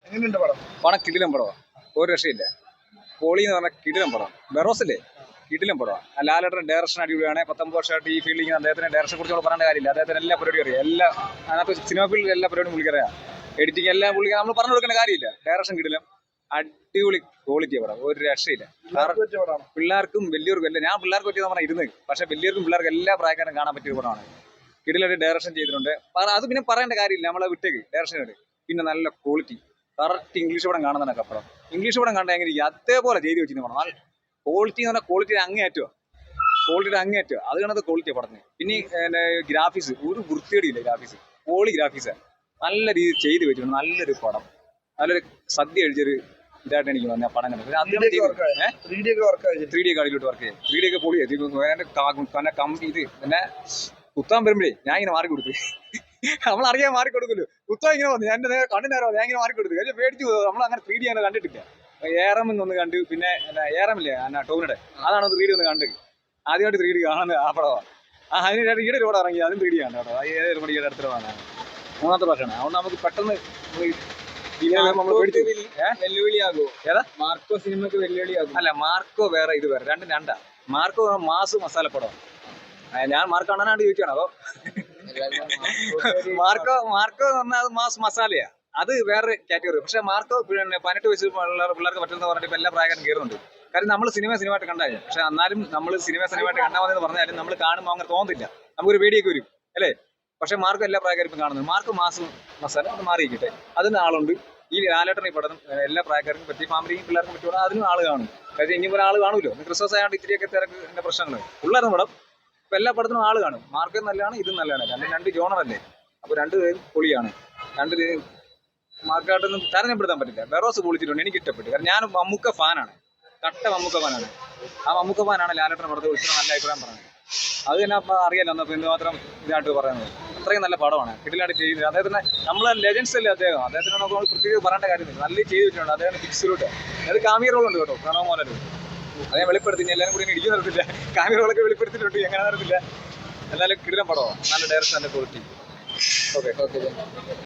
എങ്ങനെയുണ്ട് പടം? പടം കിടിലം പടമാണ്, ഒരു രക്ഷയില്ല. പോളി എന്ന് പറഞ്ഞാൽ കിടിലം പടം. ബെറോസില്ലേ, കിടിലം പടമാണ്. ലാലേട്ടൻ ഡയറക്ഷൻ അടിപൊളിയാണ്. 19 വർഷമായിട്ട് ഈ ഫീൽഡിൽ അദ്ദേഹത്തിന് ഡയറക്ഷനെ കുറിച്ച് പറയേണ്ട കാര്യമില്ല. അദ്ദേഹത്തിന് എല്ലാ പരിപാടിയും അറിയാം. അതിനകത്ത് സിനിമ ഫീൽഡിൽ എല്ലാ പരിപാടിയും പുള്ളിക്കറിയാം. എഡിറ്റിംഗ് എല്ലാം പുള്ളി നമ്മൾ പറഞ്ഞു കൊടുക്കേണ്ട കാര്യമില്ല. ഡയറക്ഷൻ കിടിലം, അടിപൊളി ക്വാളിറ്റി പടം, ഒരു രക്ഷയില്ല. പിള്ളേർക്കും വലിയവർക്കും എല്ലാം. ഞാൻ പിള്ളേർക്ക് പറ്റിയെന്ന് പറഞ്ഞാൽ ഇരുന്ന്, പക്ഷേ വലിയവർക്കും പിള്ളേർക്കും എല്ലാ പ്രായക്കാരും കാണാൻ പറ്റിയ പടമാണ്. കിടിലായിട്ട് ഡയറക്ഷൻ ചെയ്തിട്ടുണ്ട്. അത് പിന്നെ പറയേണ്ട കാര്യമില്ല, നമ്മളെ വിട്ടേക്ക് ഡയറക്ഷനായിട്ട്. പിന്നെ നല്ല ക്വാളിറ്റി, കറക്റ്റ് ഇംഗ്ലീഷ് പടം കാണുന്നതിനൊക്കെ അപ്പുറം. ഇംഗ്ലീഷ് പടം കണ്ടാൽ എങ്ങനെ അതേപോലെ ചെയ്ത് വെച്ചിരുന്നു പടം. ക്വാളിറ്റി എന്ന് പറഞ്ഞാൽ ക്വാളിറ്റിയുടെ അങ്ങേയറ്റോ അത് കാണാത്ത ക്വാളിറ്റിയാണ് പടത്തിന്. പിന്നെ ഗ്രാഫിക്സ് ഒരു വൃത്തികേടിയില്ല. പോളി ഗ്രാഫിക്സാണ്, നല്ല രീതിയിൽ ചെയ്ത് വെച്ചിട്ടുണ്ട്. നല്ലൊരു പടം, നല്ലൊരു സദ്യ കഴിച്ചൊരു ഇതായിട്ട് എനിക്ക് തോന്നിയ പടം കണ്ടത്. 3D കാർഡിലോട്ട് വർക്ക് ചെയ്യും. 3D ഒക്കെ പൊളി ഇത് പിന്നെ കുത്താൻ വരുമ്പോഴേ ഞാൻ ഇങ്ങനെ മാറി കൊടുത്തു. നമ്മളറിയാൻ മാറി കൊടുക്കുമല്ലോ. കുത്താൻ ഇങ്ങനെ വന്നു, ഞാൻ കണ്ടിനാരോ ഞാൻ ഇങ്ങനെ മാറി കൊടുത്തു. പക്ഷേ പേടിച്ചു പോകും. നമ്മൾ അങ്ങനെ 3D അങ്ങനെ കണ്ടിട്ടില്ല. ഏറമെന്ന് ഒന്ന് കണ്ടു. പിന്നെ ഏറമില്ലേ ടോമിയുടെ, അതാണ് 3D ഒന്ന് കണ്ടത്. ആദ്യമായിട്ട് 3D കാണുന്നത് ആ പടമാണ്. അതിന് ഈടെ റോഡ് ഇറങ്ങി, അതും 3D ആണ് കേട്ടോ. ഏതൊരു മണിയുടെ അടുത്തുള്ള പടമാണ്, 3ാമത്തെ പ്രാവശ്യമാണ്. അതുകൊണ്ട് നമുക്ക് പെട്ടെന്ന് വെല്ലുവിളിയാകുമോ? ഏതാ മാർക്കോ സിനിമക്ക് വെല്ലുവിളിയാകും? അല്ല, മാർക്കോ വേറെ, ഇത് വേറെ, രണ്ടാ. മാർക്കോ മാസ് മസാലപ്പടം. ഞാൻ മാർക്ക് കാണാനായിട്ട് ചോദിക്കുകയാണ്. അതോ മാർക്കോ പറഞ്ഞാൽ അത് മാസ് മസാലയാ, അത് വേറെ കാറ്റഗറി. പക്ഷെ മാർക്കോ പിന്നെ 18 വയസ്സ് പിള്ളേർക്ക് പറ്റുന്ന പറഞ്ഞിട്ട് ഇപ്പം എല്ലാ പ്രായക്കാരും കയറുന്നുണ്ട്. കാര്യം നമ്മൾ സിനിമയായിട്ട് കണ്ടാൽ, പക്ഷെ എന്നാലും നമ്മൾ സിനിമയായിട്ട് കണ്ടാൽ മതി എന്ന് പറഞ്ഞാലും നമ്മൾ കാണുമ്പോൾ അങ്ങനെ തോന്നുന്നില്ല, നമുക്കൊരു പേടിയൊക്കെ വരും അല്ലേ. പക്ഷെ മാർക്കോ എല്ലാ പ്രായക്കാരും ഇപ്പം കാണുന്നത്. മാർക്കോ മാസ് മസാല അത് മാറിയിരിക്കട്ടെ, അതിന് ആളുണ്ട്. ഈ ലാലേട്ടൻ ഈ പടം എല്ലാ പ്രായക്കാർക്കും പറ്റി, ഫാമിലിയും പിള്ളേർക്കും പറ്റുമ്പോൾ അതിനും ആൾ കാണും. കാര്യം ഇനി ഒരാൾ കാണുമല്ലോ. ക്രിസ്മസ് ആയതുകൊണ്ട് ഇത്തിരിയൊക്കെ തിരക്കിന്റെ പ്രശ്നങ്ങൾ ഉള്ളായിരുന്നു പടം. ഇപ്പം എല്ലാ പടത്തിനും ആൾ കാണും. മാർക്കോ നല്ലതാണ്, ഇതും നല്ലതാണ്. രണ്ട് ജോണറല്ലേ, അപ്പോൾ രണ്ടുപേരും പൊളിയാണ്. മാർക്കായിട്ടൊന്നും തരഞ്ഞപ്പെടുത്താൻ പറ്റില്ല. ബെറോസ് പൊളിച്ചിട്ടുണ്ട്, എനിക്ക് ഇഷ്ടപ്പെട്ടു. കാരണം ഞാൻ മമ്മൂക്ക ഫാനാണ്, കട്ട മമ്മൂക്ക ഫാനാണ്. ആ മമ്മൂക്ക ഫാനാണ് ലാലേട്ടൻ പടത്തെ വിളിച്ചത് നല്ല അഭിപ്രായം പറഞ്ഞത്. അത് തന്നെ അപ്പം അറിയാലോ എന്നപ്പോൾ എന്തുമാത്രം ഇതായിട്ട് പറയുന്നത്. അത്രയും നല്ല പടമാണ്, കിടിലായിട്ട് ചെയ്തത്. അദ്ദേഹത്തിന് നമ്മളെ ലെജൻസ് അല്ലേ അദ്ദേഹത്തിന് നമുക്ക് പ്രത്യേകിച്ച് പറയേണ്ട കാര്യമില്ല. നല്ല ചെയ്ത് വെച്ചിട്ടുണ്ട് അദ്ദേഹം. ഫിക്സിലൂട്ട് അത് കാമിയ റോളുണ്ട് കേട്ടോ, പ്രണവ് മോഹൻലാൽ. അതേ വെളിപ്പെടുത്തി, എല്ലാവരും കൂടി ഇടിച്ചു നിർത്തില്ല. കാമിയ റോളൊക്കെ വെളിപ്പെടുത്തിയിട്ടുണ്ട്, എങ്ങനെ നടത്തില്ല. എന്നാലും കിടിലം പടമാണ്, നല്ല ഡയറക്ഷൻ, നല്ല ക്വാളിറ്റി. ഓക്കെ.